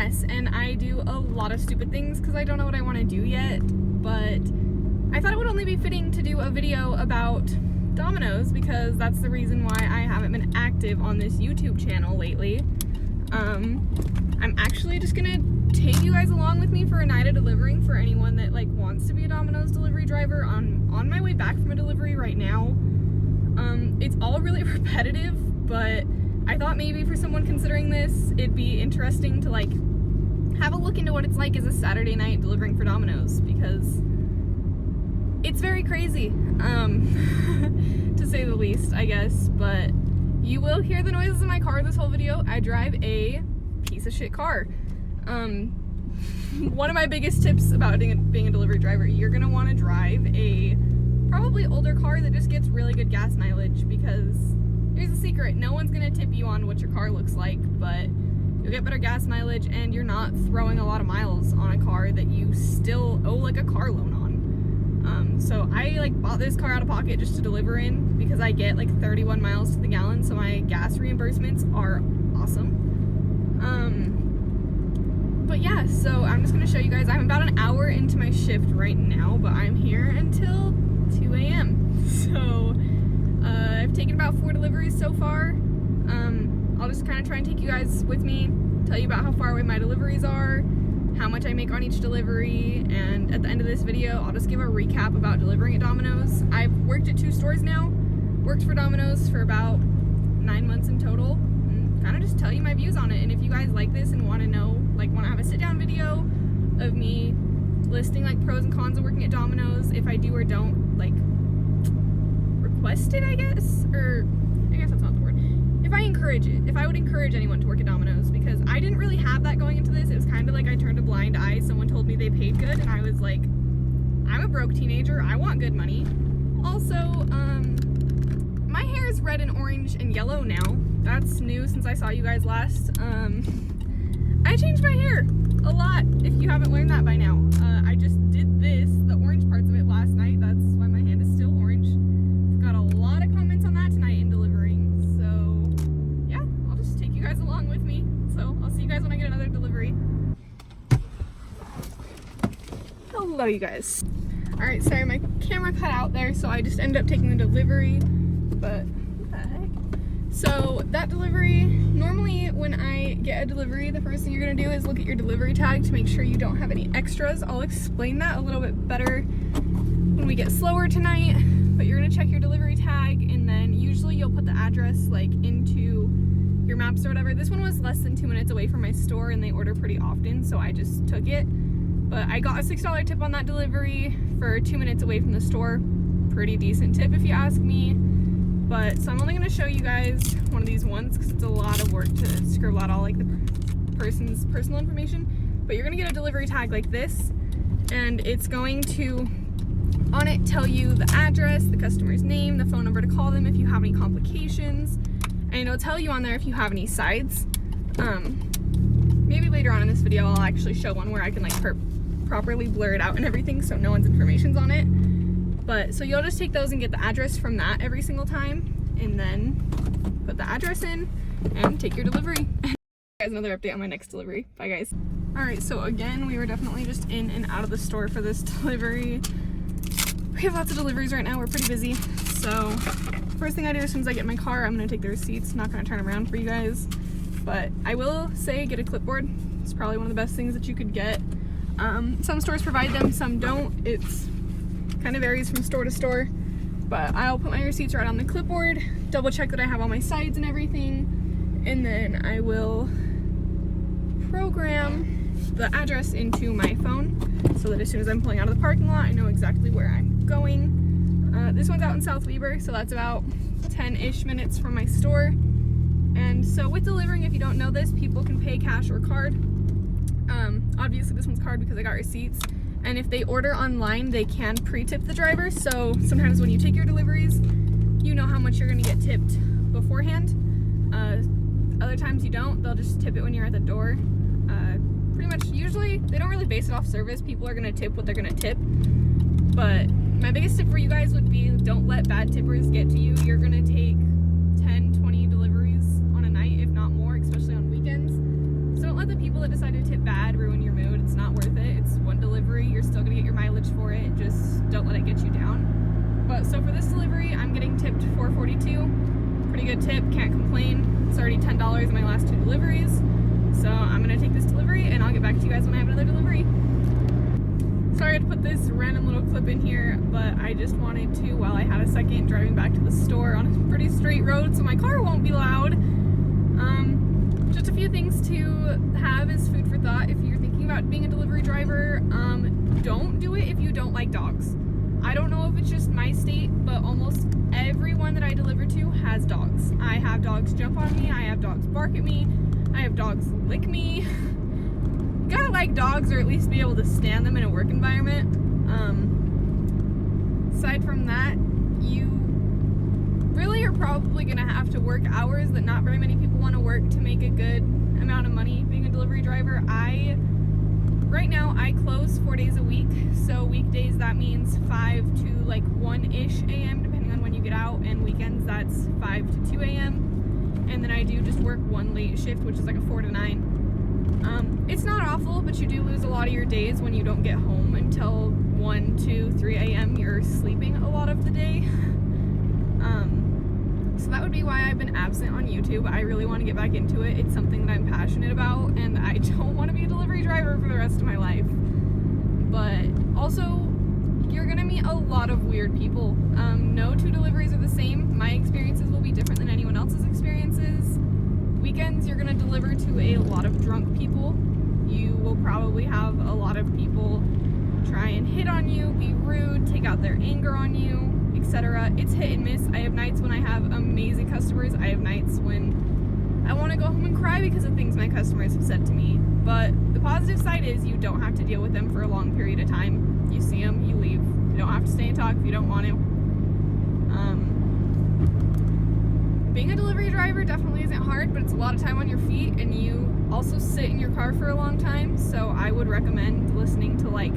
mess, and I do a lot of stupid things because I don't know what I want to do yet, but I thought it would only be fitting to do a video about Domino's because that's the reason why I haven't been active on this YouTube channel lately. I'm actually just gonna take you guys along with me for a night of delivering for anyone that like wants to be a Domino's delivery driver. On my way back from a delivery right now. It's all really repetitive, but I thought maybe for someone considering this, it'd be interesting to like have a look into what it's like as a Saturday night delivering for Domino's, because it's very crazy, to say the least, I guess. But you will hear the noises in my car this whole video. I drive a piece of shit car. One of my biggest tips about being a delivery driver, you're gonna want to drive a probably older car that just gets really good gas mileage, because here's the secret: no one's gonna tip you on what your car looks like, but you'll get better gas mileage and you're not throwing a lot of miles on a car that you still owe like a car loan on. So I like bought this car out of pocket just to deliver in because I get like 31 miles to the gallon, so my gas reimbursements are awesome. But yeah, so I'm just gonna show you guys. I'm about an hour into my shift right now, but I'm here until 2 a.m. So I've taken about 4 deliveries so far. I'll just kind of try and take you guys with me, tell you about how far away my deliveries are, how much I make on each delivery, and at the end of this video, I'll just give a recap about delivering at Domino's. I've worked at 2 stores now, worked for Domino's for about 9 months in total, and kind of just tell you my views on it. And if you guys like this and want to know, like want to have a sit-down video of me listing like pros and cons of working at Domino's, if I do or don't like request it, I guess, or I guess that's not the word. If I encourage it, if I would encourage anyone to work at Domino's, because I didn't really have that going into this. It was kind of like I turned a blind eye. Someone told me they paid good, and I was like, I'm a broke teenager, I want good money. Also, my hair is red and orange and yellow now. That's new since I saw you guys last. I changed my hair a lot, if you haven't learned that by now. I just did this, the orange parts of it, last night. That's why my hand is still orange. I've got a lot of comments on that tonight in delivering. So yeah, I'll just take you guys along with me. So I'll see you guys when I get another delivery. Hello, you guys. Alright, sorry, my camera cut out there, so I just ended up taking the delivery. But what the heck? So that delivery, normally when I get a delivery, the first thing you're gonna do is look at your delivery tag to make sure you don't have any extras. I'll explain that a little bit better when we get slower tonight. But you're gonna check your delivery tag, and then usually you'll put the address like into your maps or whatever. This one was less than 2 minutes away from my store, and they order pretty often, so I just took it. But I got a $6 tip on that delivery for 2 minutes away from the store. Pretty decent tip if you ask me. But so I'm only going to show you guys one of these ones because it's a lot of work to scribble out all like the person's personal information. But you're going to get a delivery tag like this, and it's going to on it tell you the address, the customer's name, the phone number to call them if you have any complications, and it'll tell you on there if you have any sides. Maybe later on in this video I'll actually show one where I can like properly blur it out and everything so no one's information's on it. But so you'll just take those and get the address from that every single time, and then put the address in and take your delivery. Guys, another update on my next delivery. Bye guys. Alright, so again, we were definitely just in and out of the store for this delivery. We have lots of deliveries right now, we're pretty busy. So first thing I do as soon as I get in my car, I'm gonna take the receipts. I'm not gonna turn around for you guys. But I will say get a clipboard. It's probably one of the best things that you could get. Some stores provide them, some don't. It's kind of varies from store to store. But I'll put my receipts right on the clipboard, double check that I have all my sides and everything, and then I will program the address into my phone so that as soon as I'm pulling out of the parking lot, I know exactly where I'm going. This one's out in South Weber, so that's about 10-ish minutes from my store. And so with delivering, if you don't know this, people can pay cash or card. Obviously this one's card because I got receipts. And if they order online, they can pre-tip the driver. So sometimes when you take your deliveries, you know how much you're gonna get tipped beforehand. Other times you don't, they'll just tip it when you're at the door. Pretty much, usually, they don't really base it off service. People are gonna tip what they're gonna tip. But my biggest tip for you guys would be, don't let bad tippers get to you. You're gonna take 10, 20 deliveries on a night, if not more, especially on weekends. So don't let the people that decide to tip bad ruin your mood. It's not worth it. It's one delivery. You're still gonna get your mileage for it. Just don't let it get you down. But so for this delivery, I'm getting tipped $4.42. Pretty good tip, can't complain. It's already $10 in my last 2 deliveries. So I'm gonna take this delivery and I'll get back to you guys when I have another delivery. Sorry to put this random little clip in here, but I just wanted to, while I had a second, driving back to the store on a pretty straight road so my car won't be loud. Just a few things to have as food for thought if you're thinking about being a delivery driver. Don't do it if you don't like dogs. I don't know if it's just my state, but almost everyone that I deliver to has dogs. I have dogs jump on me, I have dogs bark at me, I have dogs lick me. You gotta like dogs, or at least be able to stand them in a work environment. Aside from that, you really are probably gonna have to work hours that not very many people want to work to make a good amount of money being a delivery driver. Right now I close 4 days a week, so weekdays that means 5 to like 1-ish a.m. depending on when you get out, and weekends that's 5 to 2 a.m. and then I do just work one late shift, which is like a 4 to 9. It's not awful, but you do lose a lot of your days when you don't get home until 1, 2, 3 a.m. You're sleeping a lot of the day. So that would be why I've been absent on YouTube. I really want to get back into it. It's something that I'm passionate about, and I don't want to be a delivery driver for the rest of my life. But also, you're gonna meet a lot of weird people. No 2 deliveries are the same. My experiences will be different than anyone else's experiences. Weekends, you're gonna deliver to a lot of drunk people. You will probably have a lot of people try and hit on you, be rude, take out their anger on you, etc. It's hit and miss. I have nights when I have amazing customers. I have nights when I want to go home and cry because of things my customers have said to me. But the positive side is you don't have to deal with them for a long period of time. You see them, you leave. You don't have to stay and talk if you don't want to. Being a delivery driver definitely isn't hard, but it's a lot of time on your feet, and you also sit in your car for a long time. So I would recommend listening to like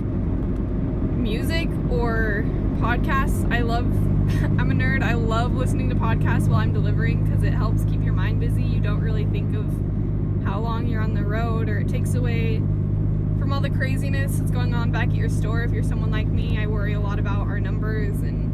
music or podcasts. I'm a nerd. I love listening to podcasts while I'm delivering because it helps keep your mind busy. You don't really think of how long you're on the road, or it takes away from all the craziness that's going on back at your store. If you're someone like me, I worry a lot about our numbers and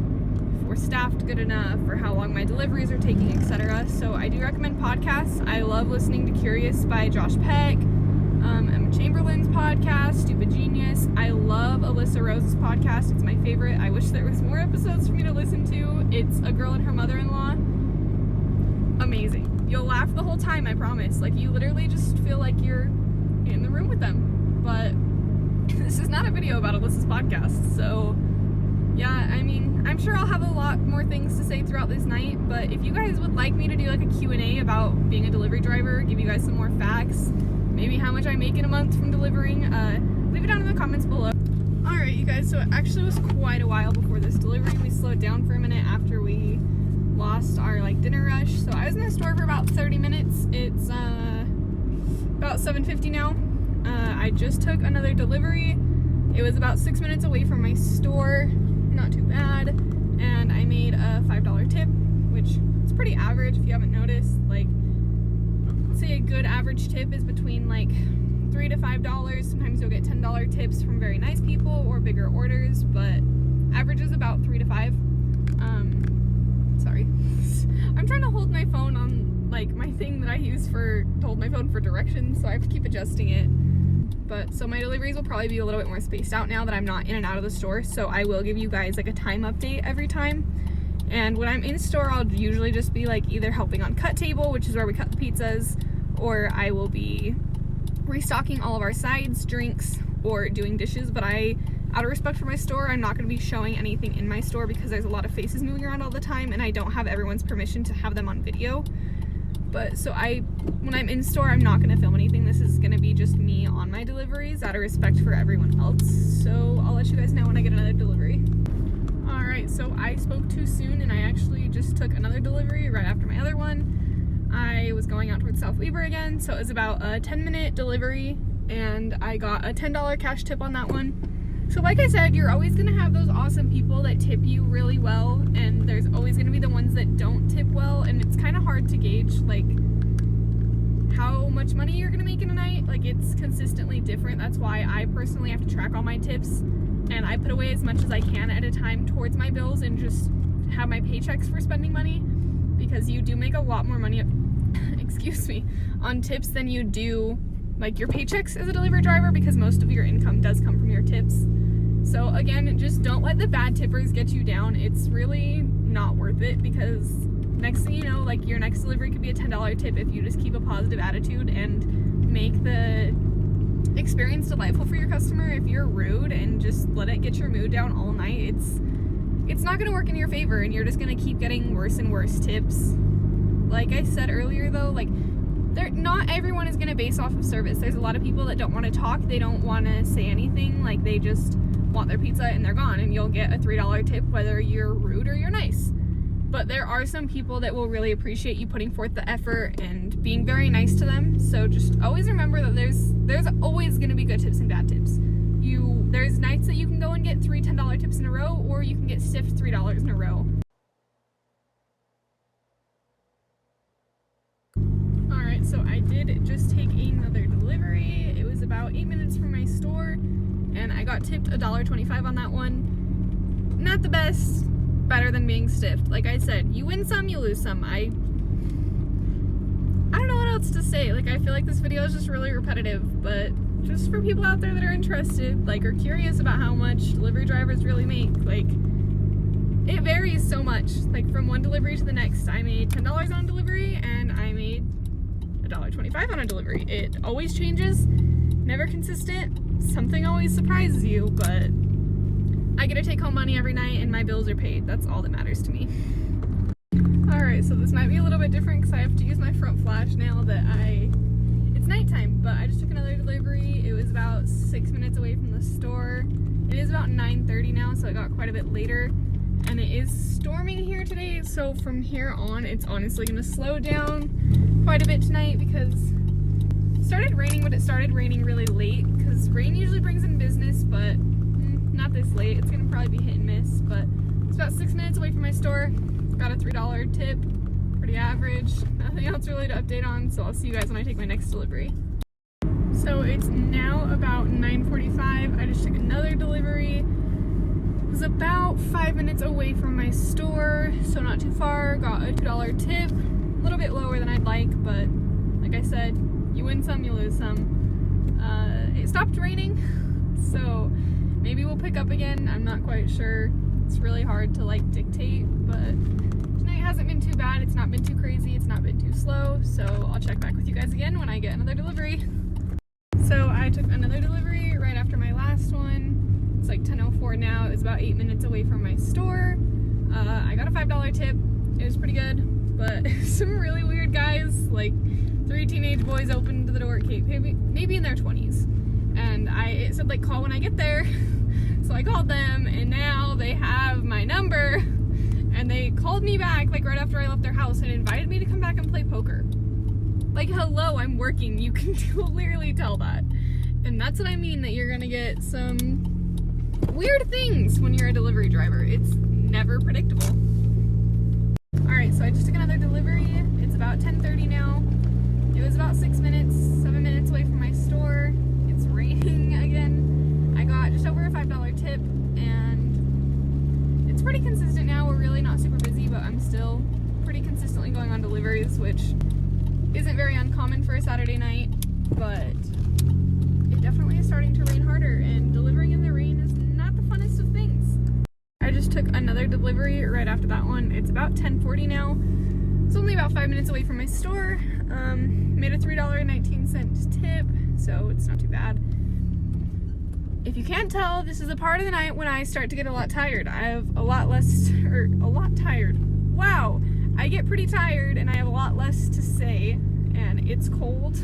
if we're staffed good enough, or how long my deliveries are taking, etc. So I do recommend podcasts. I love listening to Curious by Josh Peck, Emma Chamberlain's podcast, Stupid Genius. I love Alyssa Rose's podcast. It's my favorite. I wish there was more episodes for me to listen to. It's a girl and her mother-in-law. Amazing. You'll laugh the whole time, I promise. Like, you literally just feel like you're in the room with them. But this is not a video about Alyssa's podcast, so yeah, I mean, I'm sure I'll have a lot more things to say throughout this night, but if you guys would like me to do like a Q&A about being a delivery driver, give you guys some more facts, maybe how much I make in a month from delivering, leave it down in the comments below. Alright, you guys, so it actually was quite a while before this delivery. We slowed down for a minute after we lost our like dinner rush. So I was in the store for about 30 minutes. It's about 7:50 now. I just took another delivery. It was about 6 minutes away from my store. Not too bad. And I made a $5 tip, which is pretty average if you haven't noticed. Like, let's say a good average tip is between like $3 to $5. Sometimes you'll get $10 tips from very nice people or bigger orders, but average is about $3 to $5. Sorry. I'm trying to hold my phone on like my thing that I use to hold my phone for directions, so I have to keep adjusting it. But so my deliveries will probably be a little bit more spaced out now that I'm not in and out of the store, so I will give you guys like a time update every time. And when I'm in store, I'll usually just be like either helping on cut table, which is where we cut the pizzas, or I will be restocking all of our sides, drinks, or doing dishes. But out of respect for my store, I'm not going to be showing anything in my store because there's a lot of faces moving around all the time and I don't have everyone's permission to have them on video. But so when I'm in store, I'm not going to film anything. This is going to be just me on my deliveries out of respect for everyone else. So I'll let you guys know when I get another delivery. Alright, so I spoke too soon and I actually just took another delivery right after my other one. I was going out towards South Weber again, so it was about a 10-minute delivery and I got a $10 cash tip on that one. So like I said, you're always going to have those awesome people that tip you really well, and there's always going to be the ones that don't tip well, and it's kind of hard to gauge like how much money you're gonna make in a night. Like, it's consistently different. That's why I personally have to track all my tips, and I put away as much as I can at a time towards my bills and just have my paychecks for spending money, because you do make a lot more money excuse me, on tips than you do like your paychecks as a delivery driver, because most of your income does come from your tips. So again, just don't let the bad tippers get you down. It's really not worth it, because next thing you know, like, your next delivery could be a $10 tip if you just keep a positive attitude and make the experience delightful for your customer. If you're rude and just let it get your mood down all night, it's not going to work in your favor, and you're just going to keep getting worse and worse tips. Like I said earlier though, like, not everyone is going to base off of service. There's a lot of people that don't want to talk, they don't want to say anything, like, they just want their pizza and they're gone, and you'll get a $3 tip whether you're rude or you're nice. But there are some people that will really appreciate you putting forth the effort and being very nice to them. So just always remember that there's always going to be good tips and bad tips. There's nights that you can go and get 3 $10 tips in a row, or you can get stiffed $3 in a row. Alright, so I did just take another delivery. It was about 8 minutes from my store, and I got tipped $1.25 on that one. Not the best, better than being stiffed. Like I said, you win some, you lose some. I don't know what else to say. Like, I feel like this video is just really repetitive, but just for people out there that are interested, like, are curious about how much delivery drivers really make, like, it varies so much. Like, from one delivery to the next, I made $10 on a delivery, and I made $1.25 on a delivery. It always changes, never consistent. Something always surprises you, but I get to take home money every night and my bills are paid. That's all that matters to me. Alright, so this might be a little bit different because I have to use my front flash now that it's nighttime, but I just took another delivery. It was about 6 minutes away from the store. It is about 9:30 now, so it got quite a bit later. And it is storming here today, so from here on, it's honestly going to slow down quite a bit tonight, because it started raining, but it started raining really late, because rain usually brings in business, but not this late. It's going to probably be hit and miss, but it's about 6 minutes away from my store. Got a $3 tip, pretty average. Nothing else really to update on, so I'll see you guys when I take my next delivery. So it's now about 9:45. I just took another delivery. It was about 5 minutes away from my store, so not too far. Got a $2 tip, a little bit lower than I'd like, but like I said, you win some, you lose some. It stopped raining, so maybe we'll pick up again. I'm not quite sure. It's really hard to, like, dictate, but tonight hasn't been too bad. It's not been too crazy. It's not been too slow, so I'll check back with you guys again when I get another delivery. So I took another delivery right after my last one. It's like 10:04 now. It was about 8 minutes away from my store. I got a $5 tip. It was pretty good, but some really weird guys, like 3 teenage boys, opened the door at Cape, maybe in their 20s. And it said, like, call when I get there. So I called them, and now they have my number, and they called me back, like, right after I left their house and invited me to come back and play poker. Like, hello, I'm working. You can clearly tell that. And that's what I mean, that you're gonna get some weird things when you're a delivery driver. It's never predictable. Alright, so I just took another delivery. It's about 10:30 now. It was about 7 minutes away from my store. It's raining again. I got just over a $5 tip, and it's pretty consistent now. We're really not super busy, but I'm still pretty consistently going on deliveries, which isn't very uncommon for a Saturday night, but it definitely is starting to rain harder, and delivering in the rain is not the funnest of things. I just took another delivery right after that one. It's about 10:40 now. It's only about 5 minutes away from my store. Made a $3.19 tip, so it's not too bad. If you can't tell, this is a part of the night when I start to get a lot tired. I have a lot tired. Wow! I get pretty tired and I have a lot less to say, and it's cold,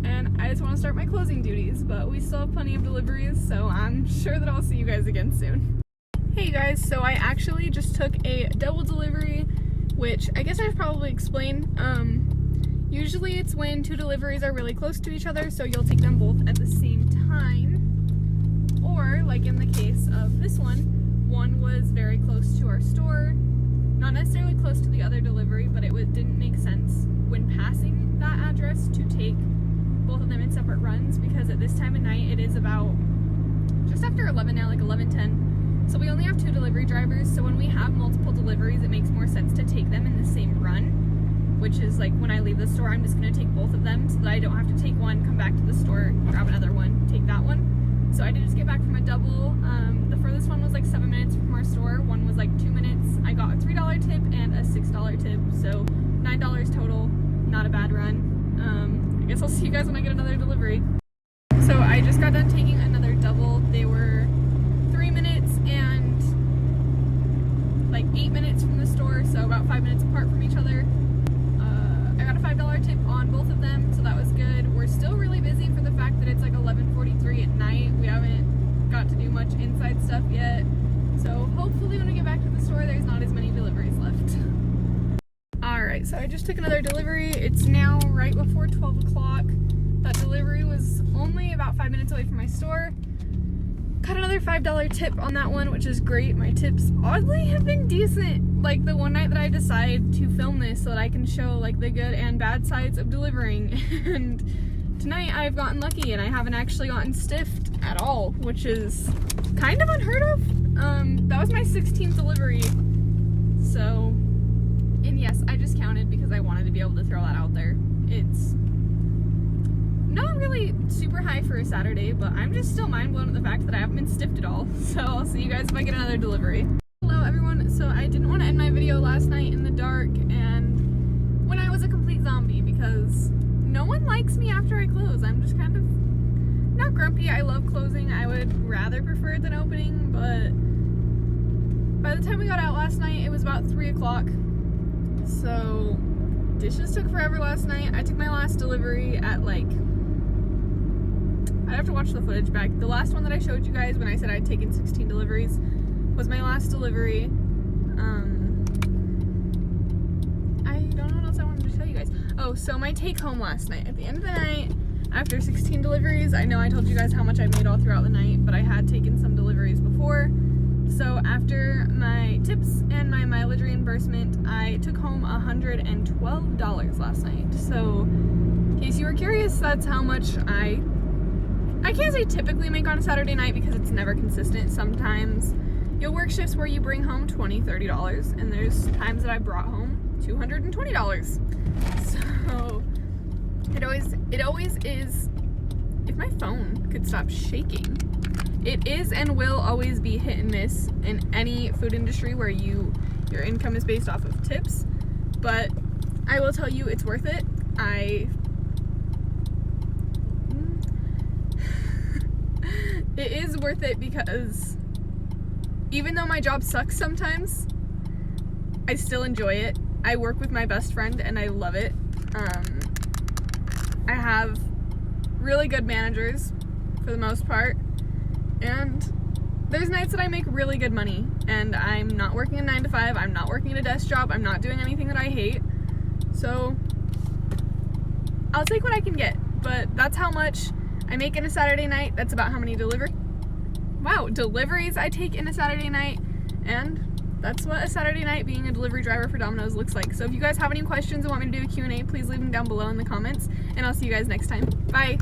and I just want to start my closing duties, but we still have plenty of deliveries, so I'm sure that I'll see you guys again soon. Hey guys, so I actually just took a double delivery, which I guess I've probably explained. Usually it's when 2 deliveries are really close to each other, so you'll take them both at the same time. Or, like in the case of this one was very close to our store, not necessarily close to the other delivery, but it didn't make sense when passing that address to take both of them in separate runs, because at this time of night it is about just after 11 now, like 11:10. So we only have 2 delivery drivers, so when we have multiple deliveries, it makes more sense to take them in the same run, which is like when I leave the store, I'm just going to take both of them so that I don't have to take one, come back to the store, grab another one, take that one. So I did just get back from a double. The furthest one was like 7 minutes from our store. One was like 2 minutes. I got a $3 tip and a $6 tip, so $9 total. Not a bad run. I guess I'll see you guys when I get another delivery. So I just got done taking another double. They were 3 minutes and like 8 minutes from the store, so about 5 minutes apart from each other. I got a $5 tip on both of them, so that was good. We're still really busy for the fact that it's like 11:43 at night. We haven't got to do much inside stuff yet, so hopefully when we get back to the store, there's not as many deliveries left. Alright, so I just took another delivery. It's now right before 12 o'clock. That delivery was only about 5 minutes away from my store. Got another $5 tip on that one, which is great. My tips oddly have been decent. Like the one night that I decided to film this so that I can show like the good and bad sides of delivering. And tonight I've gotten lucky and I haven't actually gotten stiffed at all, which is kind of unheard of. That was my 16th delivery. So, and yes, I just counted because I wanted to be able to throw that out there. It's not really super high for a Saturday, but I'm just still mind blown at the fact that I haven't been stiffed at all. So I'll see you guys if I get another delivery. Hello everyone. So I didn't want to end my video last night in the dark and when I was a complete zombie, because no one likes me after I close. I'm just kind of not grumpy. I love closing. I would rather prefer it than opening, but by the time we got out last night, it was about 3 o'clock. So dishes took forever last night. I took my last delivery at like, I'd have to watch the footage back. The last one that I showed you guys when I said I'd taken 16 deliveries was my last delivery. I don't know what else I wanted to tell you guys. Oh, so my take home last night. At the end of the night, after 16 deliveries, I know I told you guys how much I made all throughout the night, but I had taken some deliveries before. So after my tips and my mileage reimbursement, I took home $112 last night. So in case you were curious, that's how much I can't say typically make on a Saturday night because it's never consistent. Sometimes you'll work shifts where you bring home $20, $30, and there's times that I brought home $220. So it always is, if my phone could stop shaking. It is and will always be hit and miss in any food industry where your income is based off of tips, but I will tell you it's worth it. It is worth it because even though my job sucks sometimes, I still enjoy it. I work with my best friend and I love it. I have really good managers for the most part, and there's nights that I make really good money and I'm not working a 9 to 5, I'm not working at a desk job, I'm not doing anything that I hate. So I'll take what I can get, but that's how much I make in a Saturday night. That's about how many deliveries I take in a Saturday night, and that's what a Saturday night being a delivery driver for Domino's looks like. So if you guys have any questions and want me to do a Q&A, please leave them down below in the comments, and I'll see you guys next time. Bye!